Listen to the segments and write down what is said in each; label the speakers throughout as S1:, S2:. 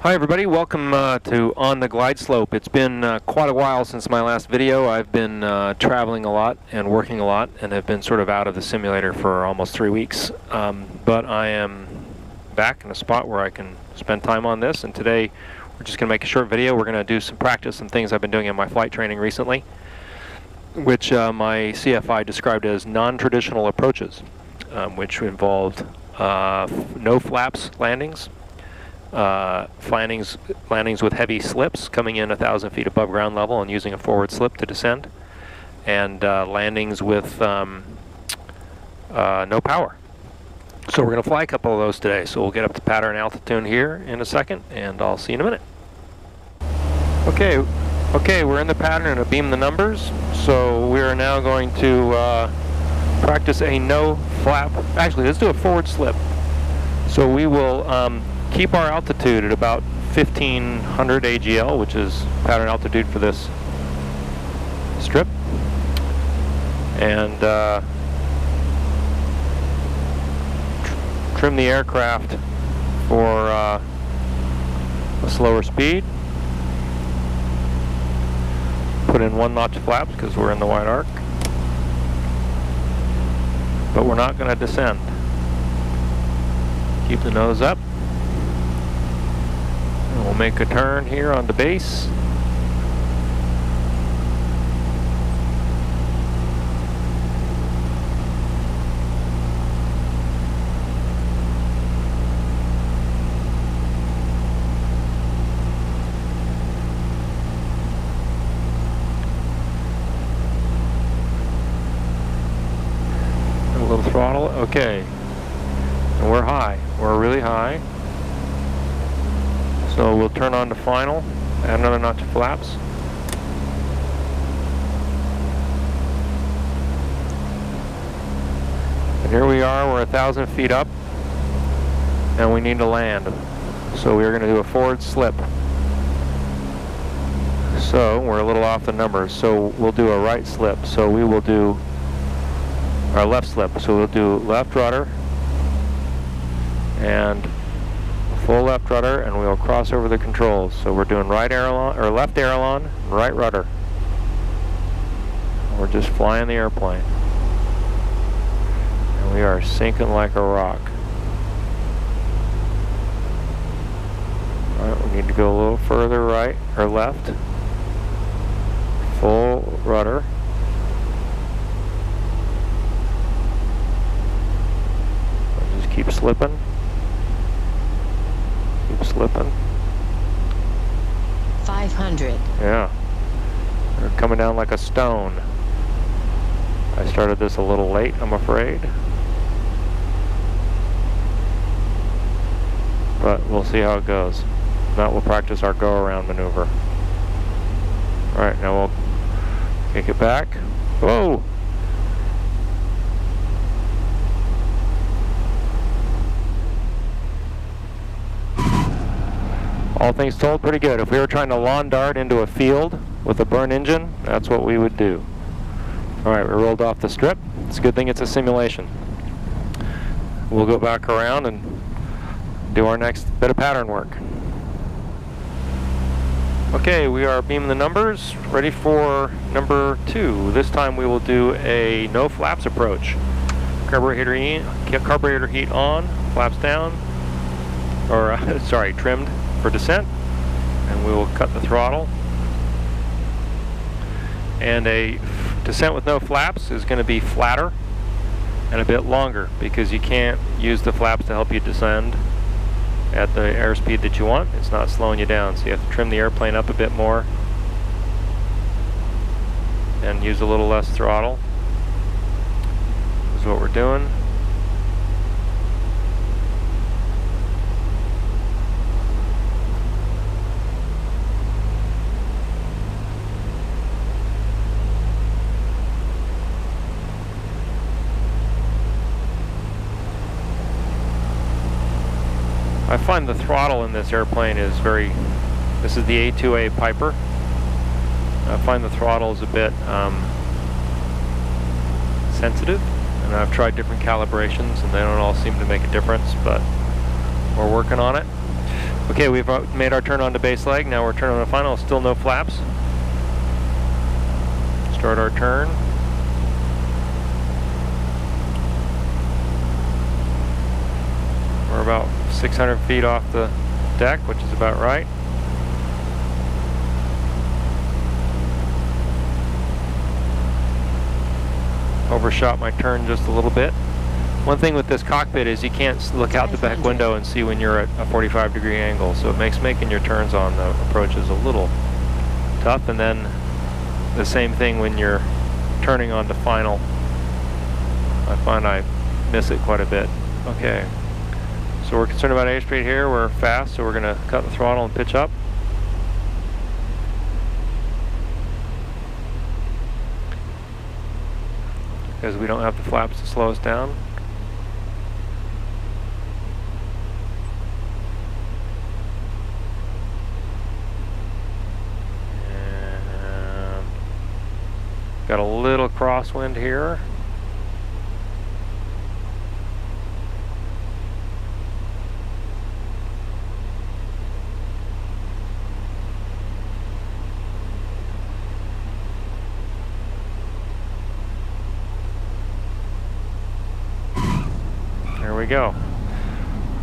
S1: Hi everybody, welcome to On the Glide Slope. It's been quite a while since my last video. I've been traveling a lot and working a lot and have been sort of out of the simulator for almost 3 weeks. But I am back in a spot where I can spend time on this, and today we're just going to make a short video. We're going to do some practice, some things I've been doing in my flight training recently, which my CFI described as non-traditional approaches, which involved no flaps landings, landings with heavy slips coming in 1,000 feet above ground level and using a forward slip to descend, and landings with no power. So we're going to fly a couple of those today. So we'll get up to pattern altitude here in a second, and I'll see you in a minute. Okay, we're in the pattern and beam the numbers. So we are now going to practice a no flap. Actually, let's do a forward slip. So we will keep our altitude at about 1500 AGL, which is pattern altitude for this strip, and trim the aircraft for a slower speed. Put in 1 notch flaps because we're in the wide arc, but we're not going to descend. Keep the nose up. And we'll make a turn here on the base. A little throttle, okay. And we're high, we're really high. So we'll turn on to final, add another notch of flaps. And here we are, we're 1,000 feet up, and we need to land. So we're going to do a forward slip. So we're a little off the numbers, so we'll do a right slip. So we will do our left slip. So we'll do left rudder and full left rudder, and we'll cross over the controls. So we're doing right aileron, or left aileron, right rudder. We're just flying the airplane. And we are sinking like a rock. Alright, we need to go a little further right, or left. Full rudder. We'll just keep slipping. Slipping.
S2: 500.
S1: Yeah. They're coming down like a stone. I started this a little late, I'm afraid. But we'll see how it goes. Now we'll practice our go-around maneuver. Alright, now we'll kick it back. Whoa! All things told, pretty good. If we were trying to lawn dart into a field with a burn engine, that's what we would do. Alright, we rolled off the strip. It's a good thing it's a simulation. We'll go back around and do our next bit of pattern work. Okay, we are beaming the numbers, ready for number 2. This time we will do a no flaps approach. Carburetor heat on, flaps down, or sorry, trimmed for descent, and we will cut the throttle. And a descent with no flaps is going to be flatter and a bit longer because you can't use the flaps to help you descend at the airspeed that you want. It's not slowing you down, so you have to trim the airplane up a bit more and use a little less throttle. This is what we're doing. I find the throttle in this airplane is this is the A2A Piper. I find the throttle is a bit sensitive, and I've tried different calibrations and they don't all seem to make a difference, but we're working on it. Okay, we've made our turn onto base leg. Now we're turning on the final. Still no flaps. Start our turn. We're about 600 feet off the deck, which is about right. Overshot my turn just a little bit. One thing with this cockpit is you can't look out the back window and see when you're at a 45-degree angle, so it makes making your turns on the approaches a little tough. And then the same thing when you're turning on the final. I find I miss it quite a bit. Okay, so we're concerned about airspeed here. We're fast, so we're going to cut the throttle and pitch up. Because we don't have the flaps to slow us down. And got a little crosswind here. There we go.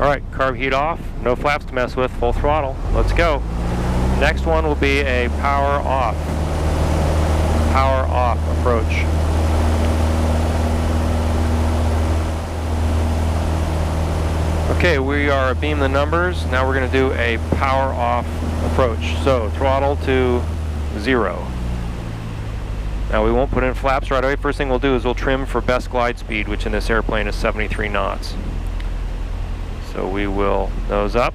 S1: All right, carb heat off, no flaps to mess with, full throttle. Let's go. Next one will be a power off approach. Okay, we are beam the numbers. Now we're going to do a power off approach. So throttle to 0. Now we won't put in flaps right away. First thing we'll do is we'll trim for best glide speed, which in this airplane is 73 knots. So we will nose up,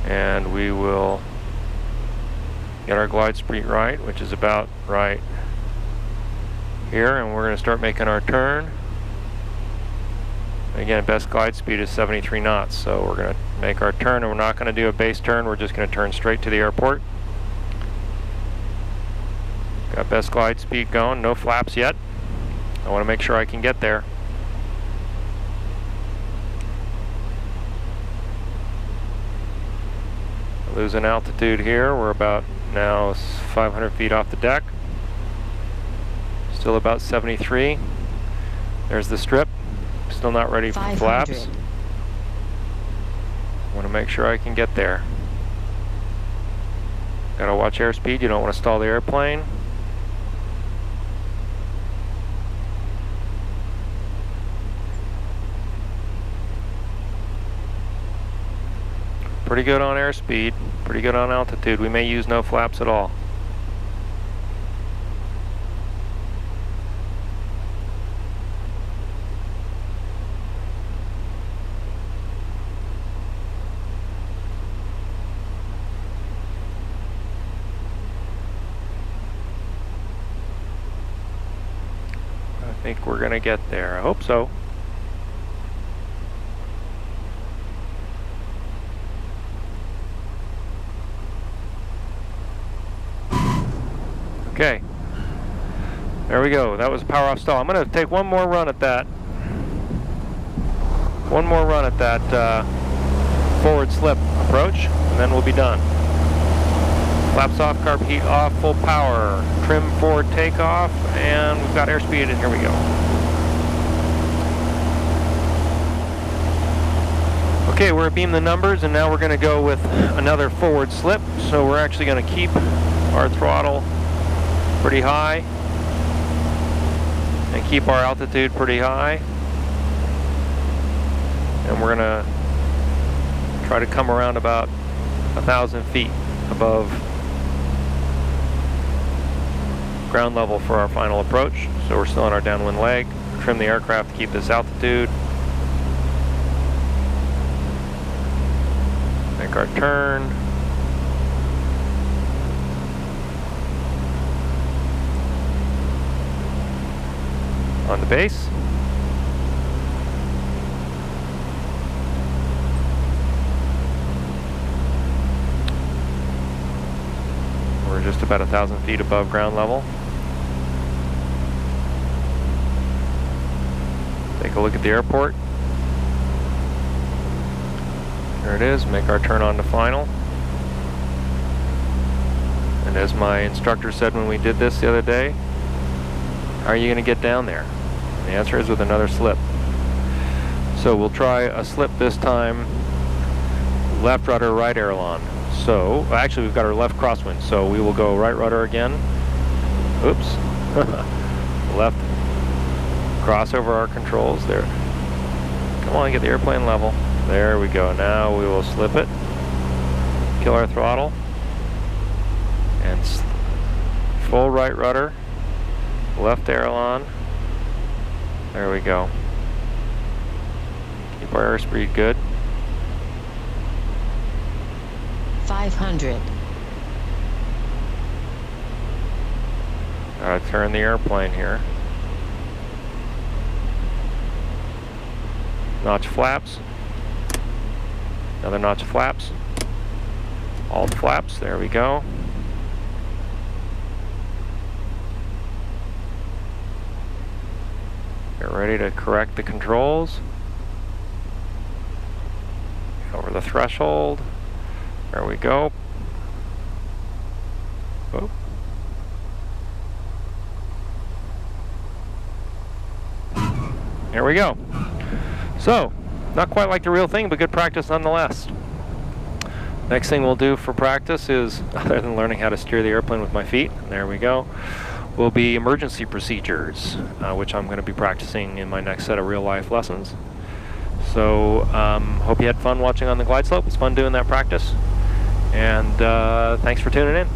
S1: and we will get our glide speed right, which is about right here, and we're going to start making our turn. Again, best glide speed is 73 knots, so we're going to make our turn, and we're not going to do a base turn. We're just going to turn straight to the airport. Got best glide speed going, no flaps yet. I want to make sure I can get there. Losing altitude here. We're about now 500 feet off the deck. Still about 73. There's the strip. Still not ready for flaps. I want to make sure I can get there. Gotta watch airspeed. You don't want to stall the airplane. Pretty good on airspeed, pretty good on altitude. We may use no flaps at all. I think we're gonna get there. I hope so. Okay, there we go. That was a power off stall. I'm going to take one more run at that. One more run at that forward slip approach, and then we'll be done. Flaps off, carb heat off, full power. Trim for takeoff, and we've got airspeed, and here we go. Okay, we're at beam the numbers, and now we're going to go with another forward slip. So we're actually going to keep our throttle pretty high and keep our altitude pretty high, and we're gonna try to come around about 1,000 feet above ground level for our final approach. So we're still on our downwind leg. Trim the aircraft to keep this altitude. Make our turn. On the base. We're just about 1,000 feet above ground level. Take a look at the airport. There it is, make our turn on to final. And as my instructor said when we did this the other day, how are you going to get down there? And the answer is with another slip. So we'll try a slip this time, left rudder, right aileron. So, actually we've got our left crosswind, so we will go right rudder again. Oops. Left. Cross over our controls there. Come on, get the airplane level. There we go. Now we will slip it. Kill our throttle. And full right rudder. Left aileron. There we go. Keep our airspeed good.
S2: 500.
S1: Gotta turn the airplane here. Notch flaps. Another notch flaps. Alt flaps, there we go. Get ready to correct the controls. Over the threshold. There we go. Oh. There we go. So, not quite like the real thing, but good practice nonetheless. Next thing we'll do for practice is, other than learning how to steer the airplane with my feet, there we go, will be emergency procedures, which I'm going to be practicing in my next set of real-life lessons. So, hope you had fun watching on the glide slope. It's fun doing that practice. And thanks for tuning in.